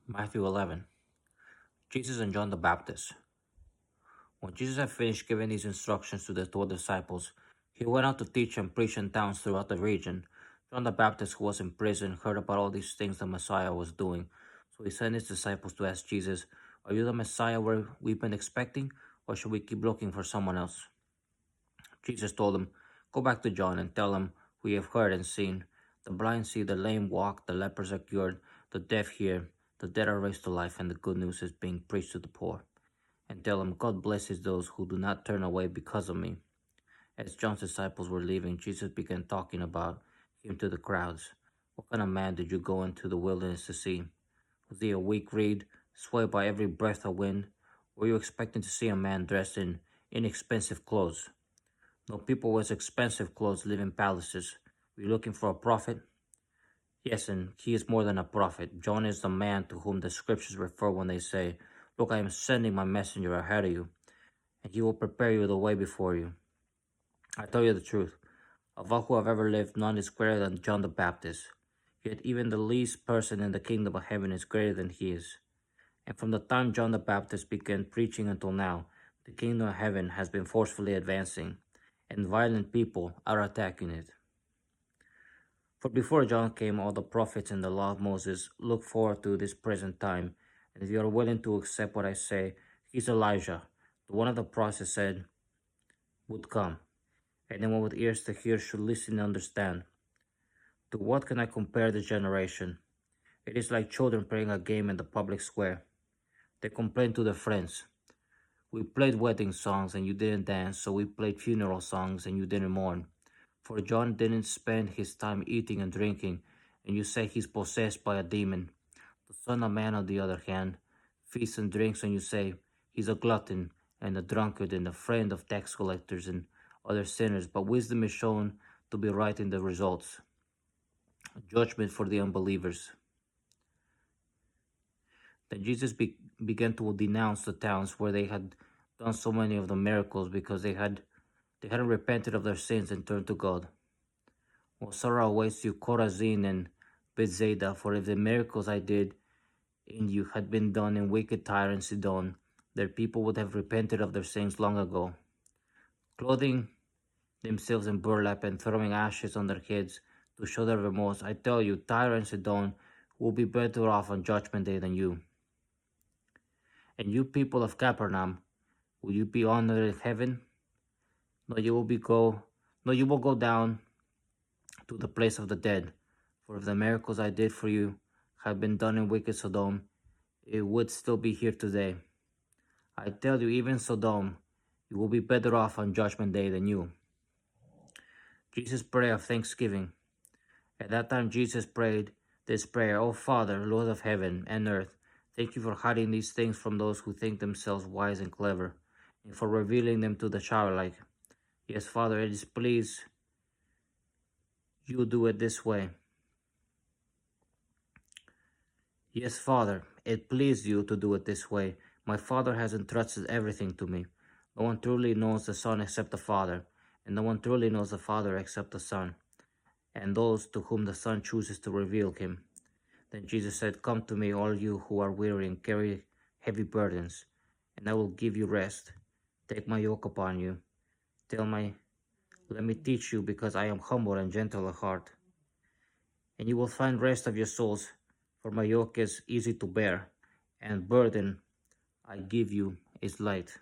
Matthew 11. Jesus and John the Baptist. When Jesus had finished giving these instructions to the 12 disciples, he went out to teach and preach in towns throughout the region. John the Baptist, who was in prison, heard about all these things the Messiah was doing. So he sent his disciples to ask Jesus, "Are you the Messiah we've been expecting, or should we keep looking for someone else?" Jesus told them, "Go back to John and tell him we have heard and seen. The blind see, the lame walk, the lepers are cured, the deaf hear, the dead are raised to life, and the good news is being preached to the poor. And tell him, God blesses those who do not turn away because of me." As John's disciples were leaving, Jesus began talking about him to the crowds. "What kind of man did you go into the wilderness to see? Was he a weak reed, swayed by every breath of wind? Were you expecting to see a man dressed in inexpensive clothes? No, people with expensive clothes live in palaces. Were you looking for a prophet? Yes, and he is more than a prophet. John is the man to whom the scriptures refer when they say, 'Look, I am sending my messenger ahead of you, and he will prepare you the way before you.' I tell you the truth, of all who have ever lived, none is greater than John the Baptist. Yet even the least person in the kingdom of heaven is greater than he is. And from the time John the Baptist began preaching until now, the kingdom of heaven has been forcefully advancing, and violent people are attacking it. For before John came, all the prophets and the law of Moses look forward to this present time. And if you are willing to accept what I say, he's Elijah, the one of the prophets said would come. Anyone with ears to hear should listen and understand. To what can I compare this generation? It is like children playing a game in the public square. They complain to their friends. We played wedding songs and you didn't dance, so we played funeral songs and you didn't mourn. For John didn't spend his time eating and drinking, and you say he's possessed by a demon. The Son of Man, on the other hand, feasts and drinks, and you say he's a glutton and a drunkard and a friend of tax collectors and other sinners. But wisdom is shown to be right in the results. Judgment for the unbelievers. Then Jesus began to denounce the towns where they had done so many of the miracles because they hadn't repented of their sins and turned to God. Well, sorrow awaits you, Chorazin and Bethsaida, for if the miracles I did in you had been done in wicked Tyre and Sidon, their people would have repented of their sins long ago. Clothing themselves in burlap and throwing ashes on their heads to show their remorse, I tell you, Tyre and Sidon will be better off on Judgment Day than you. And you people of Capernaum, will you be honored in heaven? No, you will go down to the place of the dead. For if the miracles I did for you had been done in wicked Sodom, it would still be here today. I tell you, even Sodom, you will be better off on Judgment Day than you." Jesus' prayer of thanksgiving. At that time, Jesus prayed this prayer: "O Father, Lord of heaven and earth, thank you for hiding these things from those who think themselves wise and clever, and for revealing them to the childlike. Yes, Father, it is pleased you do it this way. Yes, Father, it pleased you to do it this way. My Father has entrusted everything to me. No one truly knows the Son except the Father, and no one truly knows the Father except the Son, and those to whom the Son chooses to reveal him." Then Jesus said, "Come to me, all you who are weary and carry heavy burdens, and I will give you rest. Take my yoke upon you. Let me teach you, because I am humble and gentle at heart, and you will find rest of your souls, for my yoke is easy to bear, and burden I give you is light."